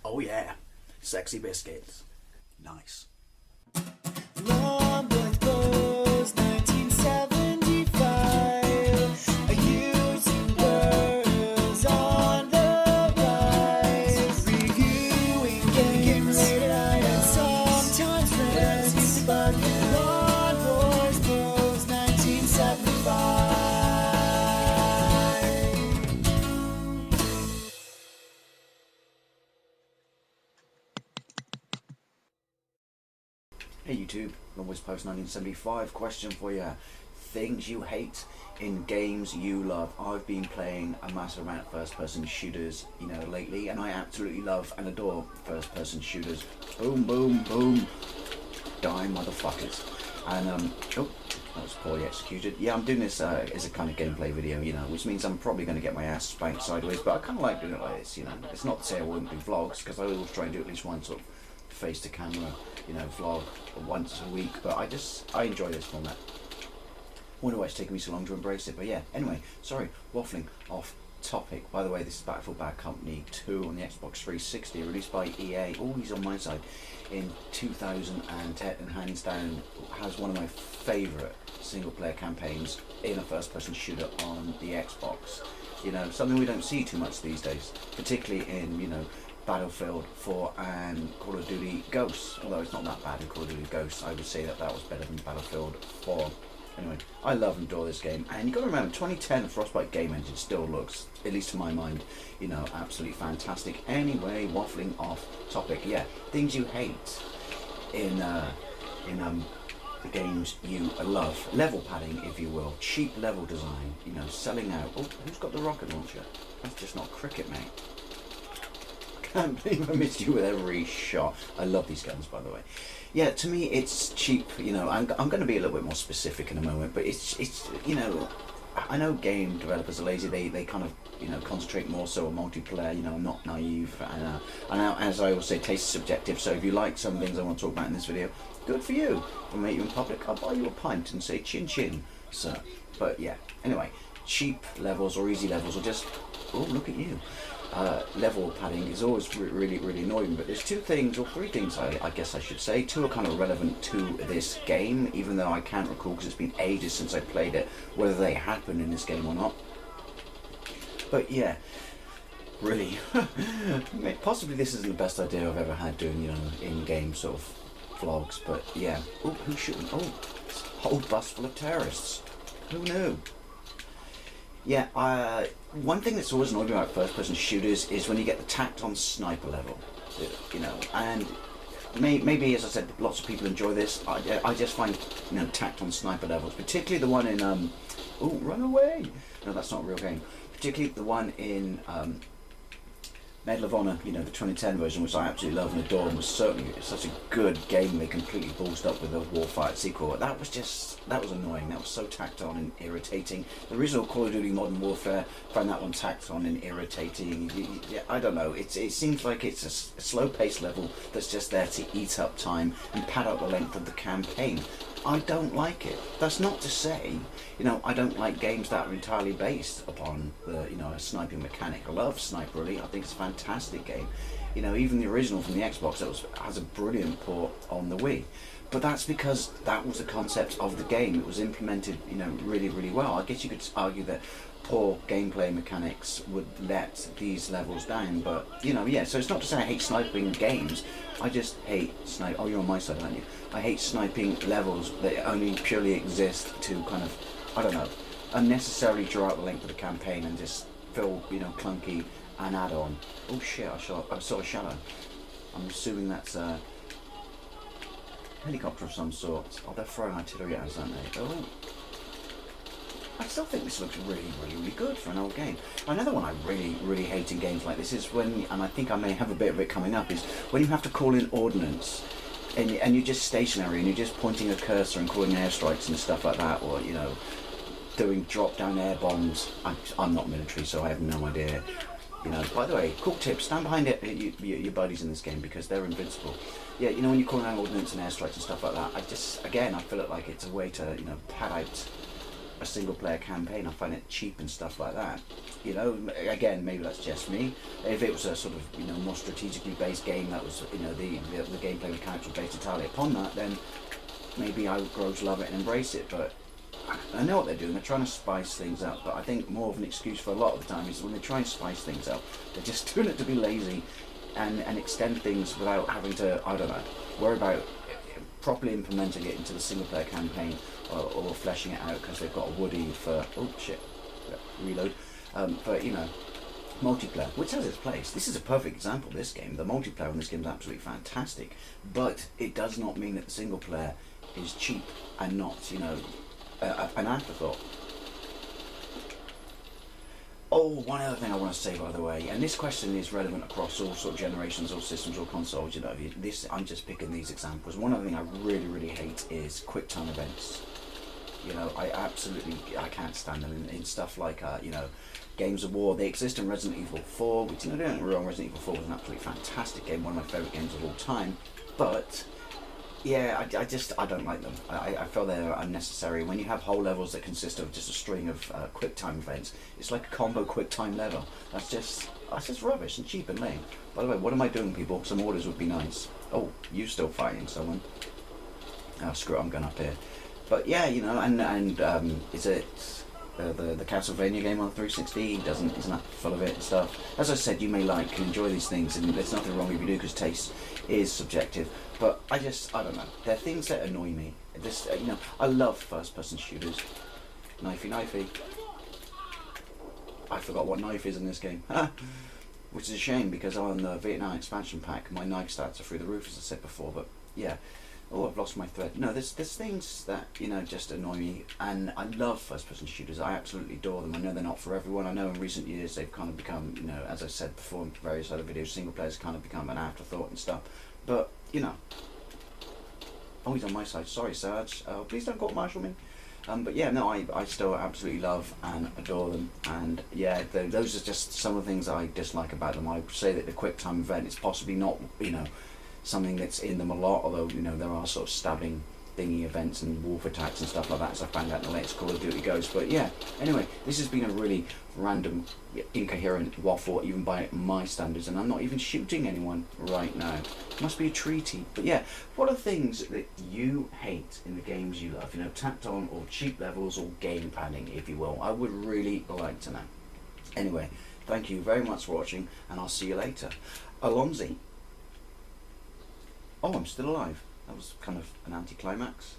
Oh yeah, sexy biscuits. Nice. Long Boy Blues, 1975. A YouTuber's on the rise. Reviewing games late at night and sometimes friends used to bug me. Long Boys Blues, 1975. Hey YouTube, Longboys Post 1975 question for you. Things you hate in games you love. I've been playing a massive amount of first-person shooters, lately, and I absolutely love and adore first-person shooters. Boom, boom, boom. Die, motherfuckers. And, oh, that was poorly executed. Yeah, I'm doing this as a kind of gameplay video, which means I'm probably going to get my ass spanked sideways, but I kind of like doing it like this, It's not to say I wouldn't do vlogs, because I always try and do at least one sort of face-to-camera, vlog once a week, but I enjoy this format. Wonder why it's taken me so long to embrace it, but yeah, anyway, sorry, waffling off topic. By the way, this is Battlefield Bad Company 2 on the Xbox 360, released by EA, always on my side, in 2010, and hands down has one of my favourite single-player campaigns in a first-person shooter on the Xbox. Something we don't see too much these days, particularly in, Battlefield 4 and Call of Duty Ghosts, although it's not that bad in Call of Duty Ghosts. I would say that was better than Battlefield 4. Anyway, I love and adore this game, and you've got to remember, 2010 Frostbite game engine still looks, at least to my mind, absolutely fantastic. Anyway, waffling off topic, yeah, things you hate in the games you love. Level padding, if you will, cheap level design, selling out. Oh, who's got the rocket launcher? That's just not cricket, mate. Can't believe I missed you with every shot. I love these guns, by the way. Yeah, to me it's cheap. I'm going to be a little bit more specific in a moment, but it's I know game developers are lazy. They kind of concentrate more so on multiplayer. I'm not naive, and as I always say, taste is subjective. So if you like some things I want to talk about in this video, good for you. If I meet you in public, I'll buy you a pint and say chin chin, sir. But yeah, anyway, cheap levels or easy levels, or just, oh, look at you. Level padding is always really annoying, but there's two things, or three things I guess I should say. Two are kind of relevant to this game, even though I can't recall because it's been ages since I played it, whether they happen in this game or not. But yeah, really, possibly this isn't the best idea I've ever had doing, in-game sort of vlogs, but yeah. Oh, who's shooting? Oh, it's a whole bus full of terrorists. Who knew? Yeah, one thing that's always annoyed me about first-person shooters is when you get the tacked-on sniper level, and maybe, as I said, lots of people enjoy this. I just find, tacked-on sniper levels, particularly the one in, oh, run away! No, that's not a real game. Particularly the one in, Medal of Honor, the 2010 version, which I absolutely love and adore, and was certainly such a good game. They completely ballsed up with the Warfighter sequel. That was annoying. That was so tacked on and irritating. The original Call of Duty Modern Warfare, found that one tacked on and irritating. I don't know. It seems like it's a slow-paced level that's just there to eat up time and pad out the length of the campaign. I don't like it. That's not to say, I don't like games that are entirely based upon the, a sniping mechanic. I love Sniper Elite. I think it's a fantastic game. Even the original from the Xbox has a brilliant port on the Wii. But that's because that was the concept of the game. It was implemented, really well. I guess you could argue that poor gameplay mechanics would let these levels down, but yeah, so it's not to say I hate sniping games. I just hate oh, you're on my side, aren't you? I hate sniping levels that only purely exist to kind of, I don't know, unnecessarily draw out the length of the campaign and just feel, clunky and add on. Oh shit, I saw a shadow. I'm assuming that's a helicopter of some sort. Oh, they're throwing artillery at us, aren't they? Oh. I still think this looks really good for an old game. Another one I really hate in games like this is when, and I think I may have a bit of it coming up, is when you have to call in ordnance and you're just stationary and you're just pointing a cursor and calling airstrikes and stuff like that, or doing drop down air bombs. I'm not military, so I have no idea. By the way, cool tip, stand behind your buddies in this game because they're invincible. Yeah, when you call down ordnance and airstrikes and stuff like that, I feel it like it's a way to, pad out a single player campaign. I find it cheap and stuff like that. You know, again, maybe that's just me. If it was a sort of, you know, more strategically based game that was, you know, the gameplay mechanics were based entirely upon that, then maybe I would grow to love it and embrace it. But I know what they're doing. They're trying to spice things up. But I think more of an excuse for a lot of the time is when they try and spice things up, they're just doing it to be lazy and extend things without having to, I don't know, worry about properly implementing it into the single player campaign or fleshing it out because they've got a Woody for, oh shit, reload, for, you know, multiplayer, which has its place. This is a perfect example of this game. The multiplayer in this game is absolutely fantastic, but it does not mean that the single player is cheap and not, you know, an afterthought. Oh, one other thing I want to say, by the way, and this question is relevant across all sort of generations, all systems, all consoles. You know, this, I'm just picking these examples. One other thing I really, really hate is quick time events. You know, I can't stand them in stuff like, you know, Games of War. They exist in Resident Evil 4, which, you know, don't get me wrong, Resident Evil 4 was an absolutely fantastic game, one of my favourite games of all time, but yeah, I don't like them. I feel they're unnecessary. When you have whole levels that consist of just a string of quick time events, it's like a combo quick time level. That's just rubbish and cheap and lame. By the way, what am I doing, people? Some orders would be nice. Oh, you still fighting someone? Oh, screw it, I'm going up here. But yeah, you know, and is it the Castlevania game on the 360? Isn't that full of it and stuff? As I said, you may like and enjoy these things, and there's nothing wrong if you do, because taste is subjective. But I don't know. There are things that annoy me. This, you know, I love first-person shooters. Knifey. I forgot what knife is in this game. Which is a shame, because on the Vietnam expansion pack, my knife stats are through the roof, as I said before. But yeah. Oh, I've lost my thread. No, there's things that, you know, just annoy me, and I love first-person shooters. I absolutely adore them. I know they're not for everyone. I know in recent years they've kind of become, you know, as I said before in various other videos, single players kind of become an afterthought and stuff. But, you know, oh, he's on my side. Sorry, Serge. Please don't court-martial me. But yeah, no, I still absolutely love and adore them, and yeah, those are just some of the things I dislike about them. I would say that the quick time event is possibly not, you know, something that's in them a lot, although, you know, there are sort of stabbing thingy events and wolf attacks and stuff like that, as I found out in the latest Call of Duty Ghosts. But yeah, anyway, this has been a really random, incoherent waffle, even by my standards, and I'm not even shooting anyone right now. Must be a treaty. But yeah, what are things that you hate in the games you love? You know, tacked on or cheap levels or game padding, if you will. I would really like to know. Anyway, thank you very much for watching, and I'll see you later. Alonzi. Oh, I'm still alive. That was kind of an anticlimax.